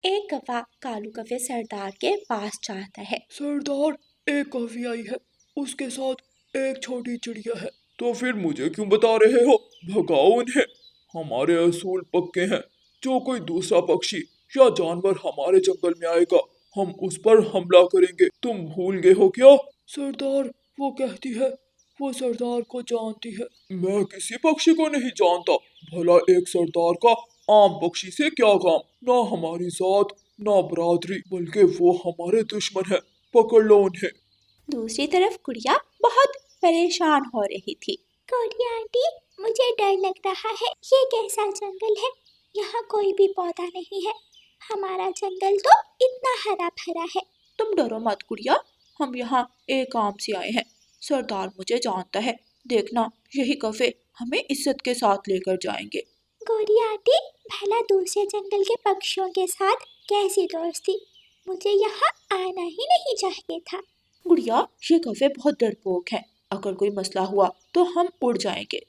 एक कौवा कालू कौवे सरदार के पास जाता है। सरदार, एक कौवी आई है, उसके साथ एक छोटी चिड़िया है। तो फिर मुझे क्यों बता रहे हो? भगाओ उन्हें। हमारे असूल पक्के हैं। जो कोई दूसरा पक्षी या जानवर हमारे जंगल में आएगा, हम उस पर हमला करेंगे। तुम भूल गए हो क्या? सरदार, वो कहती है वो सरदार को जानती है। मैं किसी पक्षी को नहीं जानता। भला एक सरदार का आम पक्षी से क्या काम? ना हमारी जात, ना बरादरी, बल्कि वो हमारे दुश्मन है। पकड़ लो उन्हें। दूसरी तरफ गुड़िया बहुत परेशान हो रही थी। गुड़िया आंटी, मुझे डर लग रहा है। ये कैसा जंगल है? यहाँ कोई भी पौधा नहीं है। हमारा जंगल तो इतना हरा भरा है। तुम डरो मत गुड़िया, हम यहाँ एक काम से आए हैं। सरदार मुझे जानता है, देखना यही कौवे हमें इज्जत के साथ लेकर जाएंगे। गुड़िया आंटी, भला दूसरे जंगल के पक्षियों के साथ कैसी दोस्ती? मुझे यहाँ आना ही नहीं चाहिए था। गुड़िया, ये कौवे बहुत डरपोक हैं। अगर कोई मसला हुआ तो हम उड़ जाएंगे।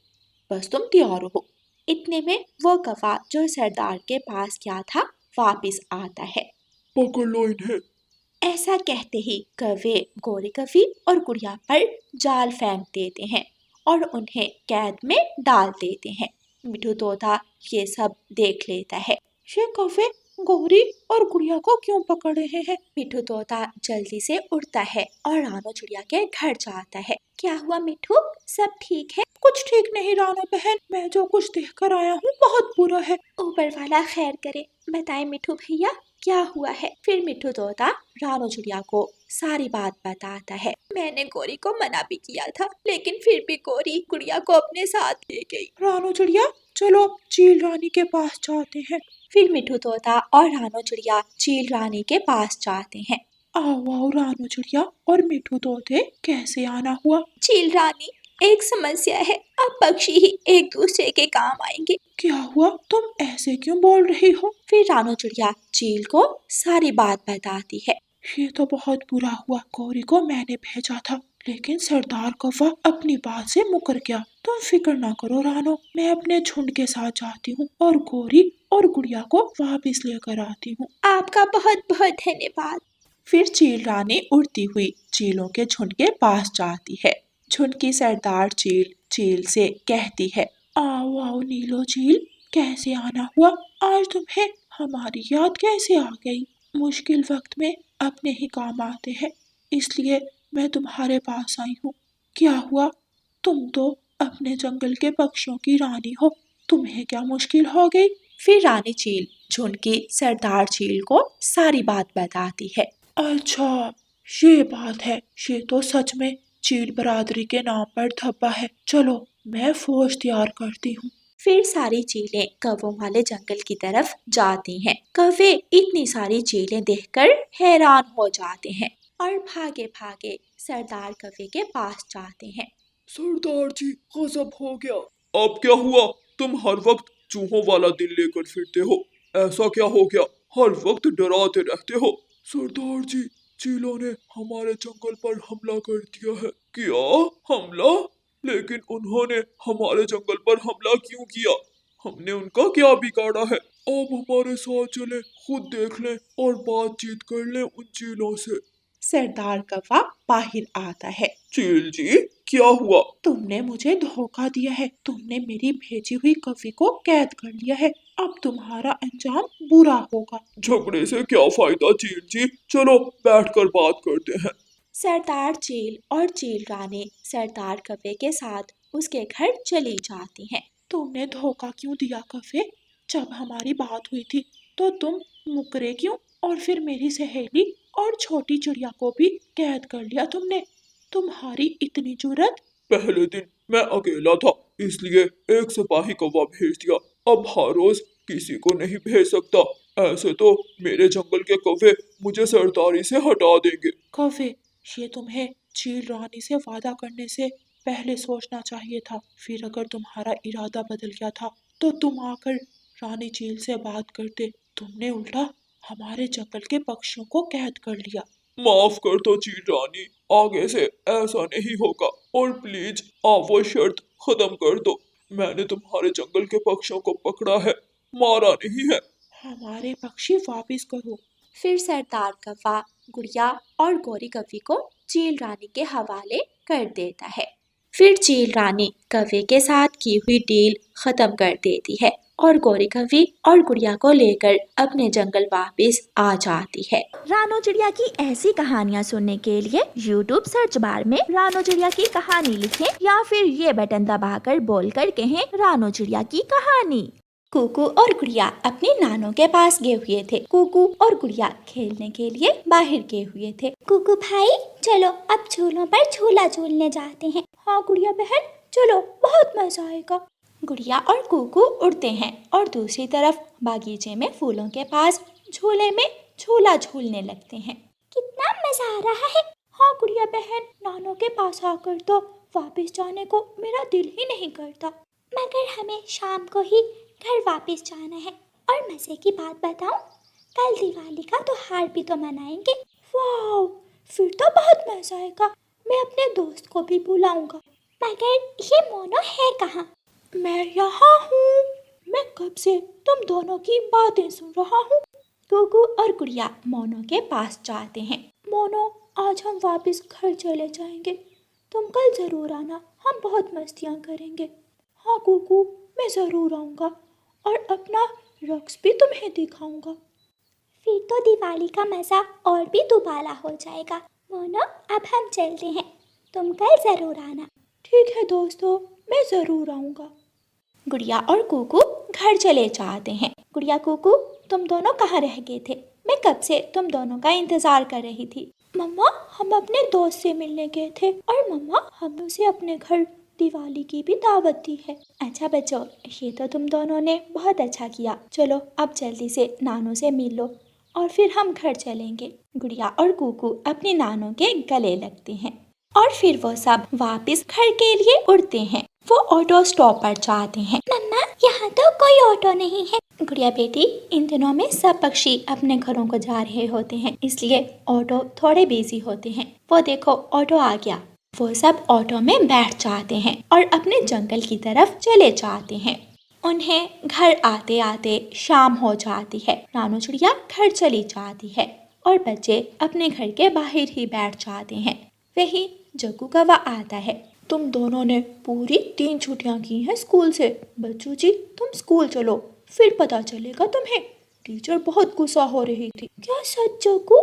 बस तुम तैयार हो। इतने में वो कौवा जो सरदार के पास गया था वापस आता है। पकड़ लो इन्हें। ऐसा कहते ही कौवे गोरे कौवी और गुड़िया पर जाल फेंक देते हैं और उन्हें कैद में डाल देते हैं। मिठू तोता ये सब देख लेता है। ये कौवे गोरी और गुड़िया को क्यों पकड़ रहे हैं? मिठू तोता जल्दी से उड़ता है और रानो चिड़िया के घर जाता है। क्या हुआ मिठू, सब ठीक है? कुछ ठीक नहीं रानो बहन, मैं जो कुछ देख कर आया हूँ बहुत बुरा है। ऊपर वाला खैर करे, बताए मिठू भैया क्या हुआ है? फिर मिठू तोता रानो चिड़िया को सारी बात बताता है। मैंने गोरी को मना भी किया था, लेकिन फिर भी गोरी गुड़िया को अपने साथ ले गई। रानो चिड़िया, चलो चील रानी के पास जाते हैं। फिर मिठू तोता और रानो चिड़िया चील रानी के पास जाते हैं। आओ आओ रानो चिड़िया और मिठू तोते, कैसे आना हुआ? चील रानी, एक समस्या है। अब पक्षी ही एक दूसरे के काम आएंगे। क्या हुआ? तुम ऐसे क्यों बोल रही हो? फिर रानो चिड़िया चील को सारी बात बताती है। ये तो बहुत बुरा हुआ। गौरी को मैंने भेजा था, लेकिन सरदार कौवा अपनी बात से मुकर गया। तुम फिक्र ना करो रानो, मैं अपने झुंड के साथ जाती हूँ और गौरी और गुड़िया को वापस लेकर आती हूँ। आपका बहुत बहुत धन्यवाद। फिर चील रानी उड़ती हुई चीलों के झुंड के पास जाती है। झुंड की सरदार चील चील से कहती है, आओ आओ नीलो चील, कैसे आना हुआ? आज तुम्हें हमारी याद कैसे आ गई? मुश्किल वक्त में अपने ही काम आते हैं, इसलिए मैं तुम्हारे पास आई हूँ। क्या हुआ? तुम तो अपने जंगल के पक्षियों की रानी हो, तुम्हें क्या मुश्किल हो गई? फिर रानी चील झुंड की सरदार चील को सारी बात बताती है। अच्छा, ये बात है। ये तो सच में चील बरादरी के नाम पर धब्बा है। चलो मैं फौज तैयार करती हूँ। फिर सारी चीलें कौवों वाले जंगल की तरफ जाती हैं। कौवे इतनी सारी चीलें देखकर हैरान हो जाते हैं और भागे भागे सरदार कौवे के पास जाते हैं। सरदार जी, गजब हो गया। अब क्या हुआ? तुम हर वक्त चूहों वाला दिल लेकर फिरते हो। ऐसा क्या हो गया? हर वक्त डराते रहते हो। सरदार जी, चीलों ने हमारे जंगल पर हमला कर दिया है। क्या हमला? लेकिन उन्होंने हमारे जंगल पर हमला क्यों किया? हमने उनका क्या बिगाड़ा है? आप हमारे साथ चलें, खुद देख लें और बातचीत कर लें उन चीलों से। सरदार कौवा बाहर आता है। चील जी, क्या हुआ? तुमने मुझे धोखा दिया है। तुमने मेरी भेजी हुई कौवी को कैद कर लिया है। अब तुम्हारा अंजाम बुरा होगा। झगड़े से क्या फायदा चील जी? चलो बैठकर बात करते हैं। सरदार चील और चील रानी सरदार कौवे के साथ उसके घर चली जाती हैं। तुमने धोखा क्यों दिया कौवे? जब हमारी बात हुई थी तो तुम मुकरे क्यों? और फिर मेरी सहेली और छोटी चिड़िया को भी कैद कर लिया तुमने। तुम्हारी इतनी जुर्रत? पहले दिन मैं अकेला था, इसलिए एक सिपाही कौवा भेज दिया। अब हर रोज किसी को नहीं भेज सकता। ऐसे तो मेरे जंगल के कौवे मुझे सरदारी से हटा देंगे। कौवे, ये तुम्हें चील रानी से वादा करने से पहले सोचना चाहिए था। फिर अगर तुम्हारा इरादा बदल गया था तो तुम आकर रानी चील से बात करते। तुमने उल्टा हमारे जंगल के पक्षियों को कैद कर लिया। माफ कर दो चील रानी, आगे से ऐसा नहीं होगा। और प्लीज आप वो शर्त खत्म कर दो। मैंने तुम्हारे जंगल के पक्षियों को पकड़ा है, मारा नहीं है। हमारे पक्षी वापस करो। फिर सरदार कौवा गुड़िया और गौरी कौवी को चील रानी के हवाले कर देता है। फिर चील रानी कौवे के साथ की हुई डील खत्म कर देती है और गौरी कौवी और गुड़िया को लेकर अपने जंगल वापस आ जाती है। रानो चिड़िया की ऐसी कहानियाँ सुनने के लिए YouTube सर्च बार में रानो चिड़िया की कहानी लिखें या फिर ये बटन दबाकर बोलकर कहें रानो चिड़िया की कहानी। कुकू और गुड़िया अपने नानों के पास गए हुए थे। कुकू और गुड़िया खेलने के लिए बाहर गए हुए थे। कुकू भाई चलो अब झूलों पर झूला झूलने जाते हैं। हाँ गुड़िया बहन चलो, बहुत मजा आएगा। गुड़िया और कुकू उड़ते हैं और दूसरी तरफ बागीचे में फूलों के पास झूले में झूला झूलने लगते हैं। कितना मजा आ रहा है। हाँ गुड़िया बहन, नानों के पास आकर तो वापस जाने को मेरा दिल ही नहीं करता। मगर हमें शाम को ही घर वापस जाना है। और मजे की बात बताऊं, कल दिवाली का त्योहार भी तो मनाएंगे। वाह, फिर तो बहुत मजा आएगा। मैं अपने दोस्त को भी बुलाऊंगा। मगर ये मोनो है कहाँ? मैं यहाँ हूँ। मैं कब से तुम दोनों की बातें सुन रहा हूँ। कुकू और गुड़िया मोनो के पास जाते हैं। मोनो, आज हम वापस घर चले जाएंगे। तुम कल जरूर आना, हम बहुत मस्तियाँ करेंगे। हाँ कुकू, मैं जरूर आऊँगा और अपना रक्स भी तुम्हें दिखाऊंगा। फिर तो दिवाली का मजा और भी दुबाला हो जाएगा। मोनो, अब हम चलते हैं, तुम कल जरूर आना। ठीक है दोस्तों, मैं जरूर आऊँगा। गुड़िया और कुकू घर चले जाते हैं। गुड़िया, कुकू, तुम दोनों कहाँ रह गए थे? मैं कब से तुम दोनों का इंतजार कर रही थी। मम्मा, हम अपने दोस्त से मिलने गए थे और मम्मा हमने उसे अपने घर दिवाली की भी दावत दी है। अच्छा बच्चों, ये तो तुम दोनों ने बहुत अच्छा किया। चलो अब जल्दी से नानों से मिल लो और फिर हम घर चलेंगे। गुड़िया और कुकू अपने नानों के गले लगते हैं और फिर वो सब वापस घर के लिए उड़ते हैं। वो ऑटो स्टॉप पर जाते हैं। मम्मा, यहाँ तो कोई ऑटो नहीं है। गुड़िया बेटी, इन दिनों में सब पक्षी अपने घरों को जा रहे होते हैं, इसलिए ऑटो थोड़े बिजी होते हैं। वो देखो, ऑटो आ गया। वो सब ऑटो में बैठ जाते हैं और अपने जंगल की तरफ चले जाते हैं। उन्हें घर आते आते शाम हो जाती है। रानो चिड़िया घर चली जाती है और बच्चे अपने घर के बाहर ही बैठ जाते हैं। वही जग्गू कौवा आता है। तुम दोनों ने पूरी 3 छुट्टियां की हैं स्कूल से। बच्चू जी, तुम स्कूल चलो, फिर पता चलेगा तुम्हें। टीचर बहुत गुस्सा हो रही थी। क्या सच जग्गू?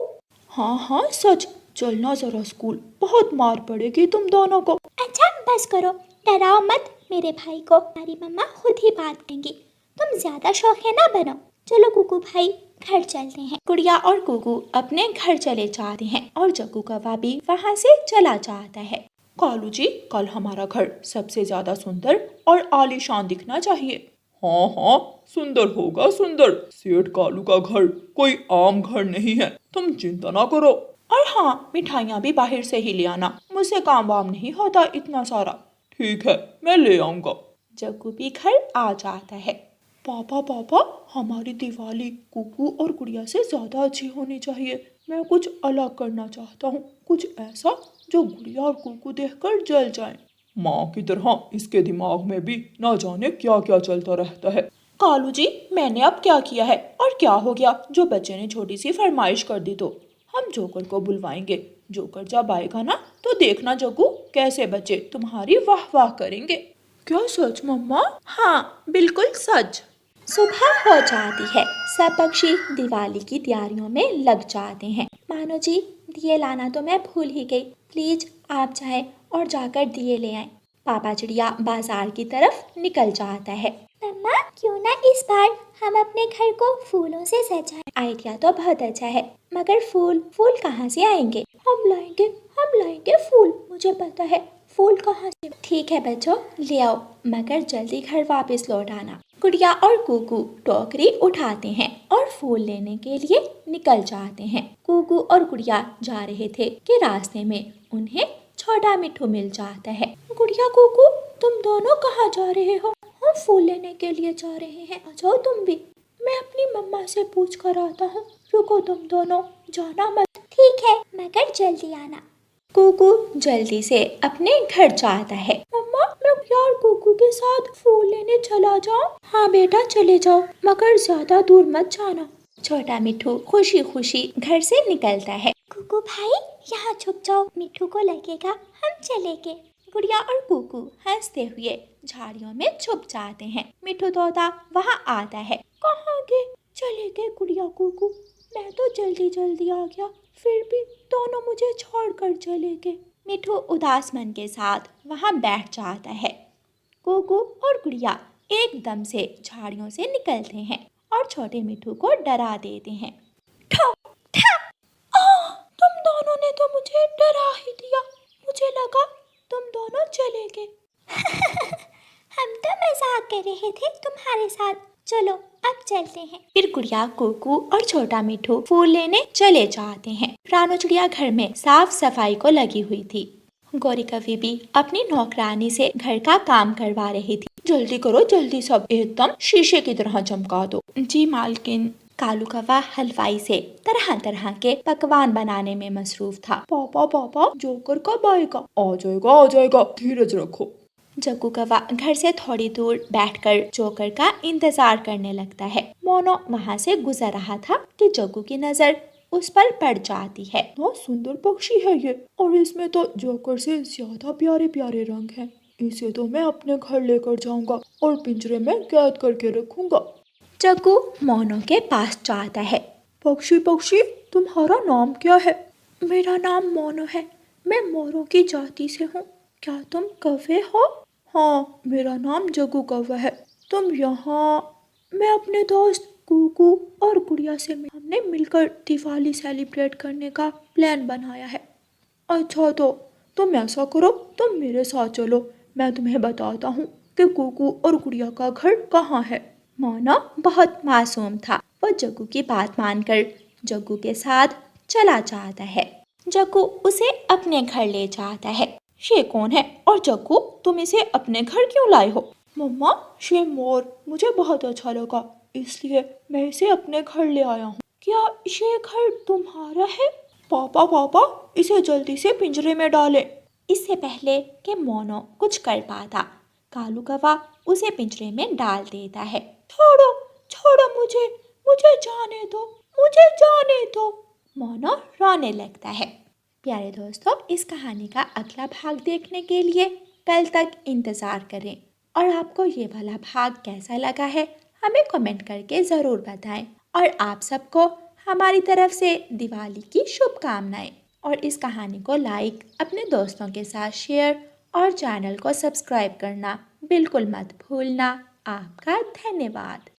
हाँ सच। चलना जरा स्कूल, बहुत मार पड़ेगी तुम दोनों को। अच्छा बस करो, डराओ मत मेरे भाई को। हमारी मम्मा खुद ही बात करेंगी। तुम ज्यादा शौकिया ना बनो। चलो कुकू भाई, घर चलते हैं। गुड़िया और कुकू अपने घर चले जाते हैं और जग्गू कौवा भी वहाँ से चला जाता है। कालू जी, कल हमारा घर सबसे ज्यादा सुंदर और आलीशान दिखना चाहिए। हाँ, सुंदर होगा सुंदर। सेठ कालू का घर कोई आम घर नहीं है, तुम चिंता ना करो। और हाँ, मिठाइयाँ भी बाहर से ही ले आना, मुझसे काम वाम नहीं होता इतना सारा। ठीक है, मैं ले आऊंगा। जग्गू भी घर आ जाता है। पापा, हमारी दिवाली कुकू और गुड़िया से ज्यादा अच्छी होनी चाहिए। मैं कुछ अलग करना चाहता हूँ, कुछ ऐसा जो गुड़िया और कुकू देखकर जल जाए। माँ की तरह इसके दिमाग में भी ना जाने क्या क्या चलता रहता है। कालू जी, मैंने अब क्या किया है और क्या हो गया जो बच्चे ने छोटी सी फरमाइश कर दी तो? हम जोकर को बुलवाएंगे। जोकर जब आएगा ना तो देखना जग्गू, कैसे बच्चे तुम्हारी वाह वाह करेंगे। क्या सच मम्मा? हाँ बिल्कुल सच। सुबह हो जाती है। सब पक्षी दिवाली की तैयारियों में लग जाते हैं। मानो जी, दिए लाना तो मैं भूल ही गई। प्लीज आप जाएं और जाकर दिए ले आएं। पापा चिड़िया बाजार की तरफ निकल जाता है। मम्मा, क्यों ना इस बार हम अपने घर को फूलों से सजाएं। आइडिया तो बहुत अच्छा है, मगर फूल कहाँ से आएंगे? हम लाएंगे फूल, मुझे पता है फूल कहाँ से। ठीक है बच्चों, ले आओ, मगर जल्दी घर वापस लौट आना। गुड़िया और कुकू टोकरी उठाते हैं और फूल लेने के लिए निकल जाते हैं। कुकू और गुड़िया जा रहे थे कि रास्ते में उन्हें छोटा मिट्ठू मिल जाता है। गुड़िया, कुकू, तुम दोनों कहाँ जा रहे हो? हम फूल लेने के लिए जा रहे हैं, आ जाओ तुम भी। मैं अपनी मम्मा से पूछ कर आता हूँ। रुको तुम दोनों, जाना मत। ठीक है, मगर जल्दी आना। कुकू जल्दी से अपने घर जाता है। मम्मा, मैं यार कुकू के साथ फूल लेने चला जाऊं? हाँ बेटा, चले जाओ, मगर ज्यादा दूर मत जाना। छोटा मिठू खुशी खुशी घर से निकलता है। कुकू भाई, यहाँ छुप जाओ, मिठू को लगेगा हम चले गए। गुड़िया और कुकू हंसते हुए झाड़ियों में छुप जाते हैं। मिठू तोता वहाँ आता है। कहाँ गए? चले गए गुड़िया कुकू, मैं तो जल्दी जल्दी आ गया, फिर भी दोनों मुझे छोड़कर चले गए। मिठू उदास मन के साथ वहाँ बैठ जाता है। कुकू और गुड़िया एकदम से झाड़ियों से निकलते हैं और छोटे मिठू को डरा देते हैं। ठा, ठा, तुम दोनों ने तो मुझे डरा ही दिया, मुझे लगा तुम दोनों चले गए। हम तो मजाक कर रहे थे तुम्हारे साथ, चलो अब चलते हैं। फिर गुड़िया, कुकू और छोटा मिठू फूल लेने चले जाते हैं। रानू चिड़िया घर में साफ सफाई को लगी हुई थी। गौरी कवि भी अपनी नौकरानी से घर का काम करवा रही थी। जल्दी करो जल्दी, सब एकदम शीशे की तरह चमका दो। जी मालकिन। कालू कौवा हलवाई से तरह तरह के पकवान बनाने में मसरूफ था। पापा पापा, जोकर कब आएगा? आ जाएगा, धीरज रखो। जग्गू कौवा घर से थोड़ी दूर बैठकर जोकर का इंतजार करने लगता है। मोनो वहाँ से गुजर रहा था कि जग्गू की नजर उस पर पड़ जाती है। बहुत सुंदर पक्षी है ये, और इसमें तो जोकर से ज्यादा प्यारे प्यारे रंग हैं। इसे तो मैं अपने घर लेकर जाऊंगा और पिंजरे में कैद करके रखूंगा। जग्गू मोनो के पास जाता है। पक्षी पक्षी, तुम्हारा नाम क्या है? मेरा नाम मोनो है, मैं मोरों की जाति से हूँ। क्या तुम कौवे हो? हाँ, मेरा नाम जग्गू कौवा है। तुम यहाँ? मैं अपने दोस्त कुकू और गुड़िया से हमने मिलकर दिवाली सेलिब्रेट करने का प्लान बनाया है। अच्छा, तो तुम ऐसा करो, तुम मेरे साथ चलो, मैं तुम्हें बताता हूँ कि कुकू और गुड़िया का घर कहाँ है। मोनो बहुत मासूम था, वो जग्गू की बात मानकर जग्गू के साथ चला जाता है। जग्गू उसे अपने घर ले जाता है। ये कौन है, और जग्गू तुम इसे अपने घर क्यों लाए हो? मम्मा, ये मोर मुझे बहुत अच्छा लगा, इसलिए मैं इसे अपने घर ले आया हूँ। क्या ये घर तुम्हारा है? पापा पापा, इसे जल्दी से पिंजरे में डालें। इससे पहले कि मोनो कुछ कर पाता, कालू कौवा उसे पिंजरे में डाल देता है। छोड़ो छोड़ो मुझे, मुझे जाने दो, मुझे जाने दो। मोनो रोने लगता है। प्यारे दोस्तों, इस कहानी का अगला भाग देखने के लिए कल तक इंतज़ार करें, और आपको ये वाला भाग कैसा लगा है हमें कमेंट करके ज़रूर बताएं। और आप सबको हमारी तरफ से दिवाली की शुभकामनाएं। और इस कहानी को लाइक, अपने दोस्तों के साथ शेयर और चैनल को सब्सक्राइब करना बिल्कुल मत भूलना। आपका धन्यवाद।